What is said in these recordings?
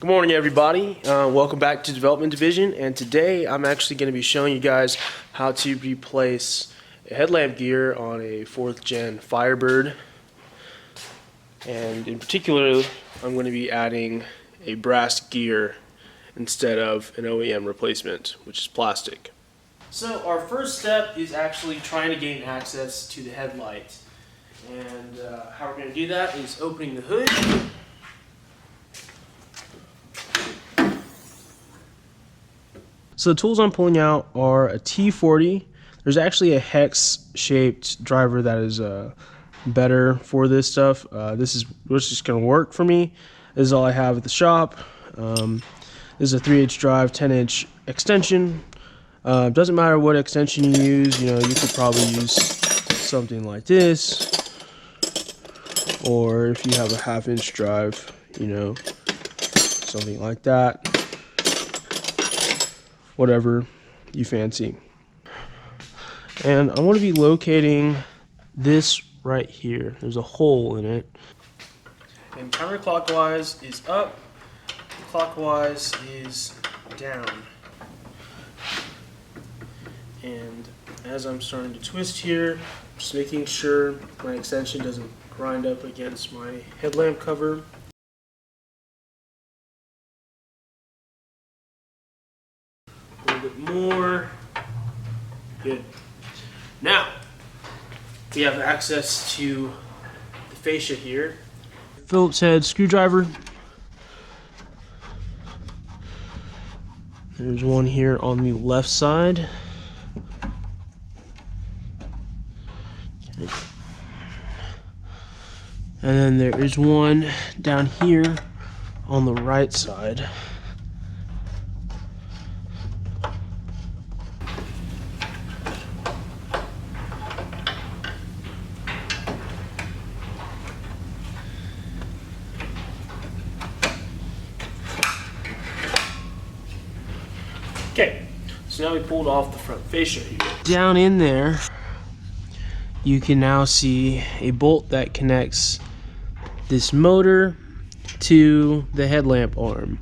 Good morning, everybody. Welcome back to Development Division, and today I'm actually going to be showing you guys how to replace a headlamp gear on a 4th gen Firebird. And in particular, I'm going to be adding a brass gear instead of an OEM replacement, which is plastic. So our first step is actually trying to gain access to the headlight. And how we're going to do that is opening the hood. So the tools I'm pulling out are a T40. There's actually a hex-shaped driver that is better for this stuff. This is what's just going to work for me. This is all I have at the shop. This is a 3H drive, 10-inch extension. Doesn't matter what extension you use. You know, you could probably use something like this, or if you have a 1/2-inch drive, you know, something like that. Whatever you fancy. And I want to be locating this right here. There's a hole in it. And counterclockwise is up, clockwise is down. And as I'm starting to twist here, just making sure my extension doesn't grind up against my headlamp cover. A little bit more. Good. Now we have access to the fascia here. Phillips head screwdriver. There's one here on the left side. Okay. And then there is one down here on the right side. Okay, so now we pulled off the front fascia here. Down in there, you can now see a bolt that connects this motor to the headlamp arm.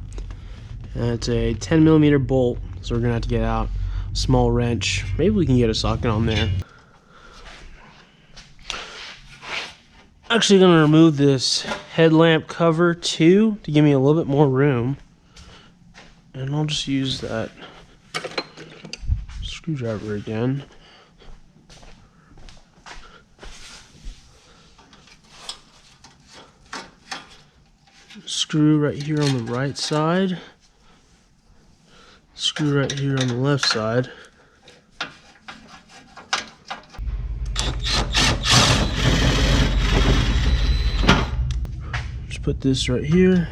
And it's a 10mm bolt, so we're gonna have to get out a small wrench. Maybe we can get a socket on there. Actually gonna remove this headlamp cover too to give me a little bit more room. And I'll just use that screwdriver again. Screw right here on the right side. Screw right here on the left side. Just put this right here.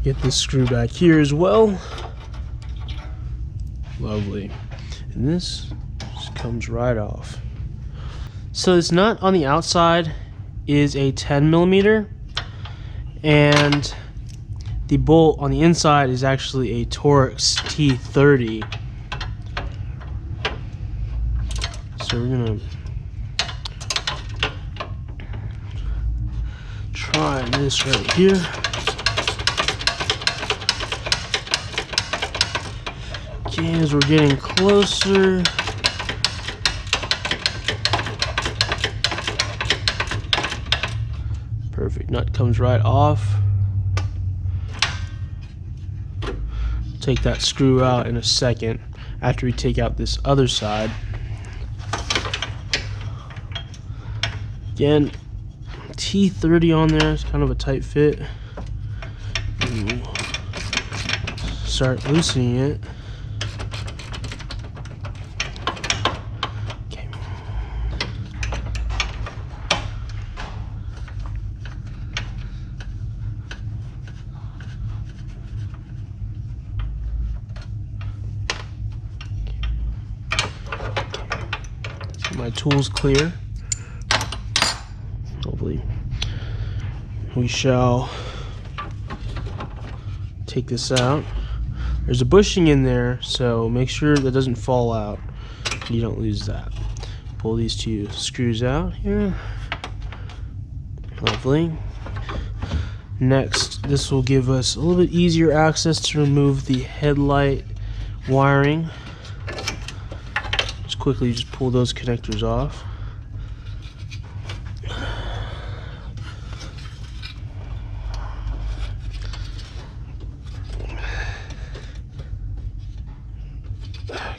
Get this screw back here as well. Lovely. And this just comes right off. So this nut on the outside is a 10mm, and the bolt on the inside is actually a Torx T30. So we're gonna try this right here. Okay, as we're getting closer. Perfect, nut comes right off. Take that screw out in a second after we take out this other side. Again, T30 on there, it's kind of a tight fit. Start loosening it. My tool's clear. Hopefully we shall take this out. There's a bushing in there, so make sure that doesn't fall out. You don't lose that. Pull these two screws out here. Lovely. Next, this will give us a little bit easier access to remove the headlight wiring. Just quickly pull those connectors off.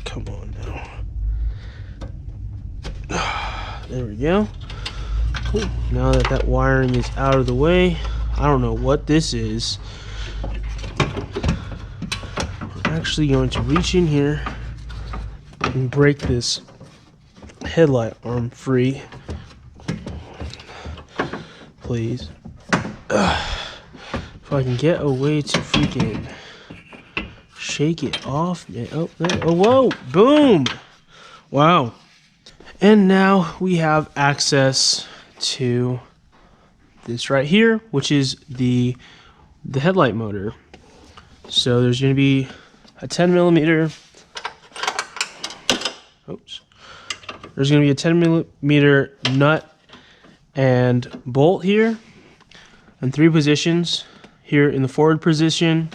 Come on now. There we go. Cool. Now that that wiring is out of the way, I don't know what this is. We're actually going to reach in here and break this headlight arm free. Please. If I can get a way to freaking shake it off. Oh, there. Oh, whoa. Boom. Wow. And now we have access to this right here, which is the headlight motor. So there's going to be a 10 millimeter. Oops. There's going to be a 10 millimeter nut and bolt here, in 3 positions. Here in the forward position,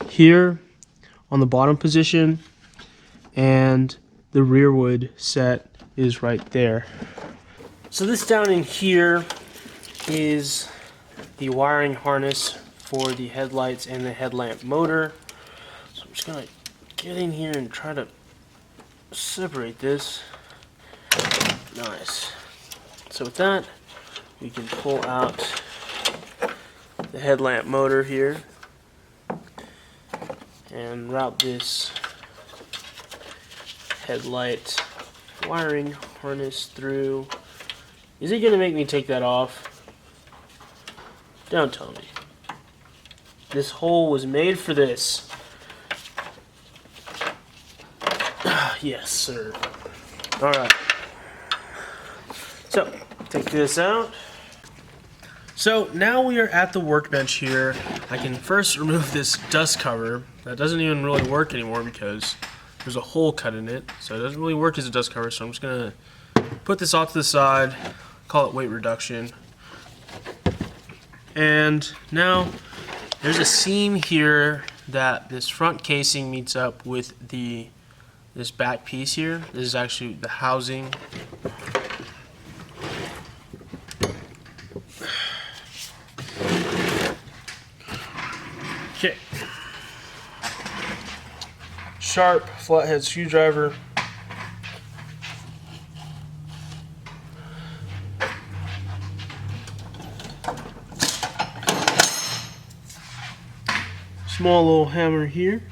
here on the bottom position, and the rearward set is right there. So this down in here is the wiring harness for the headlights and the headlamp motor. So I'm just gonna get in here and try to separate this. Nice. So with that, we can pull out the headlamp motor here and route this headlight wiring harness through. Is it gonna make me take that off? Don't tell me. This hole was made for this. Yes, sir. Alright. So, take this out. So, now we are at the workbench here. I can first remove this dust cover. That doesn't even really work anymore because there's a hole cut in it. So it doesn't really work as a dust cover. So I'm just going to put this off to the side, call it weight reduction. And now there's a seam here that this front casing meets up with this back piece here. This is actually the housing. Okay. Sharp flathead screwdriver. Small little hammer here.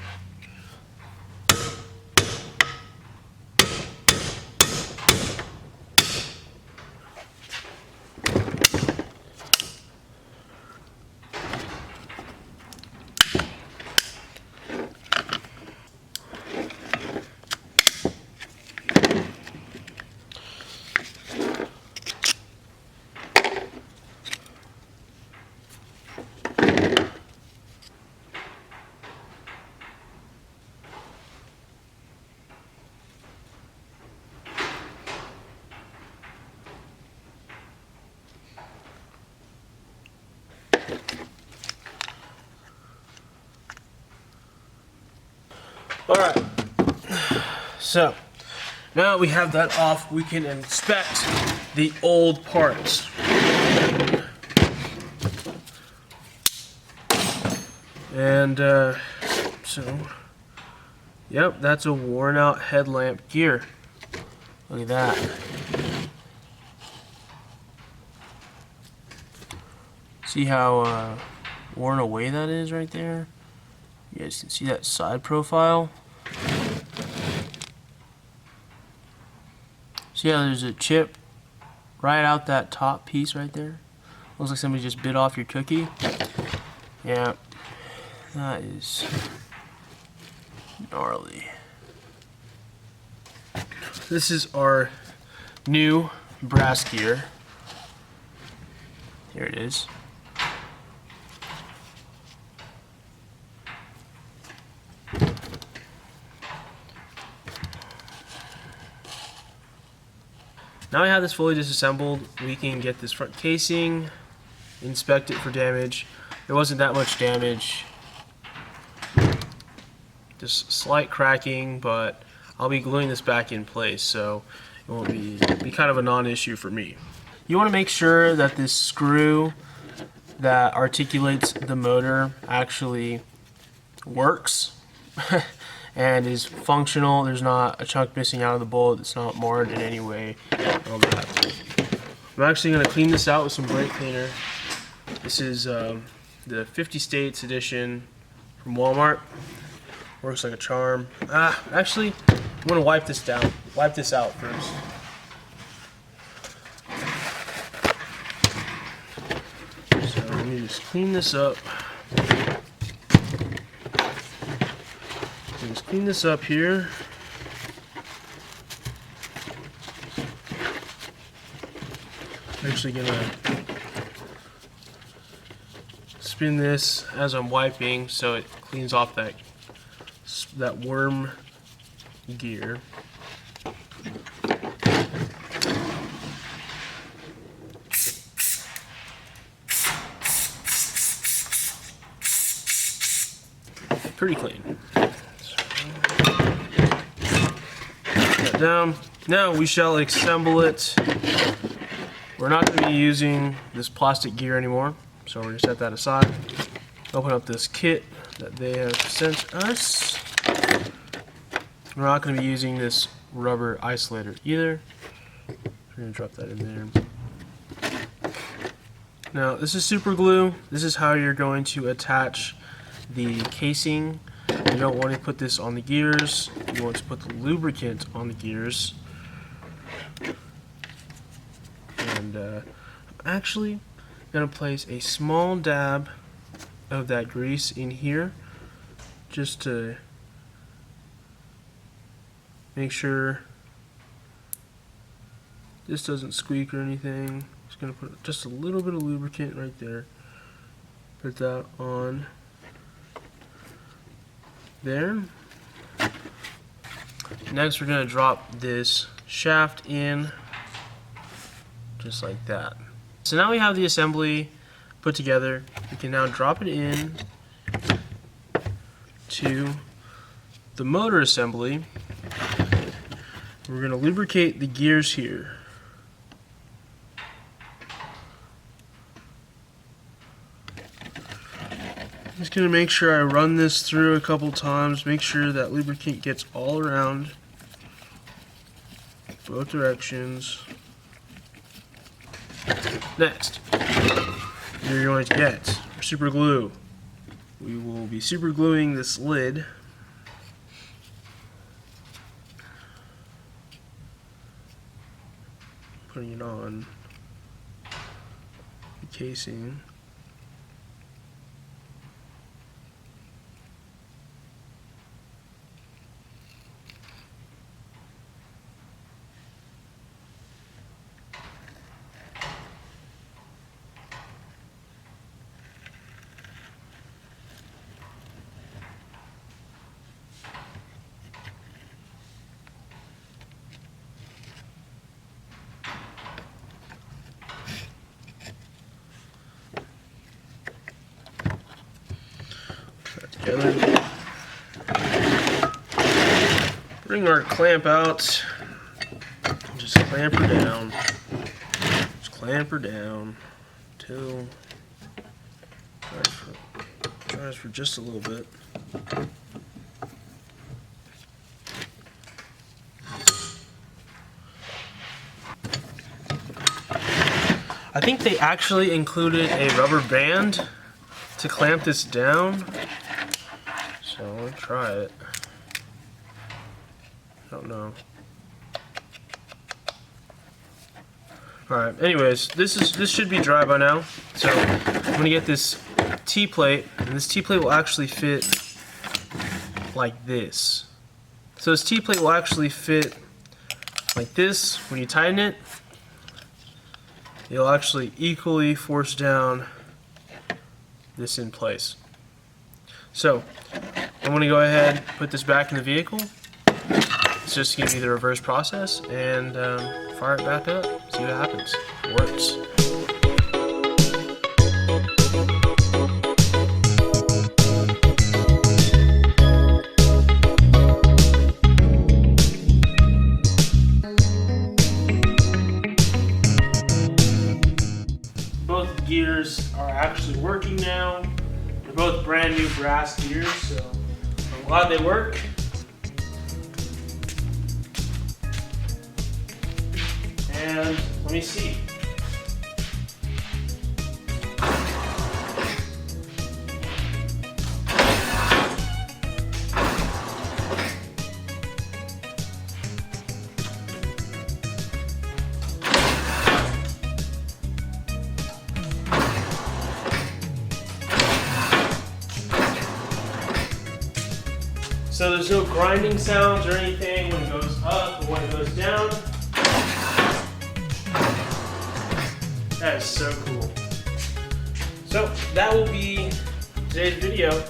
Alright, so now we have that off, we can inspect the old parts. And so, yep, that's a worn out headlamp gear. Look at that. See how worn away that is right there? You guys can see that side profile. See how there's a chip right out that top piece right there? Looks like somebody just bit off your cookie. Yeah, that is gnarly. This is our new brass gear. Here it is. Now we have this fully disassembled, we can get this front casing inspect it for damage. There wasn't that much damage, just slight cracking, but I'll be gluing this back in place, so it won't be kind of a non-issue for me. You want to make sure that this screw that articulates the motor actually works and is functional. There's not a chunk missing out of the bolt. It's not marred in any way. All that. I'm actually going to clean this out with some brake cleaner. This is the 50 States edition from Walmart. Works like a charm. Actually, I'm going to wipe this out first. So let me just clean this up. Just clean this up here. I'm actually gonna spin this as I'm wiping so it cleans off that worm gear. Pretty clean. That down. Now we shall assemble it. We're not going to be using this plastic gear anymore, so we're going to set that aside. Open up this kit that they have sent us. We're not going to be using this rubber isolator either. We're going to drop that in there. Now this is super glue. This is how you're going to attach the casing. You don't want to put this on the gears. You want to put the lubricant on the gears. And I'm actually going to place a small dab of that grease in here just to make sure this doesn't squeak or anything. Just going to put just a little bit of lubricant right there. Put that on there. Next we're going to drop this shaft in just like that. So now we have the assembly put together. We can now drop it in to the motor assembly. We're going to lubricate the gears here. Just going to make sure I run this through a couple times, make sure that lubricant gets all around both directions. Next, you're going to get super glue. We will be super gluing this lid. Putting it on the casing. Together. Bring our clamp out. Just clamp her down. Just clamp her down till dries for just a little bit. I think they actually included a rubber band to clamp this down. So I'll try it. Don't know. Alright, anyways, this should be dry by now. So I'm gonna get this T-plate, and this T-plate will actually fit like this. So this T-plate will actually fit like this. When you tighten it, you'll actually equally force down this in place. So I'm going to go ahead and put this back in the vehicle. It's just going to be the reverse process, and fire it back up, see what happens. It works. both gears are actually working now. They're both brand new brass gears, so I'm glad they work. And let me see. So there's no grinding sounds or anything when it goes up or when it goes down. That is so cool. So that will be today's video.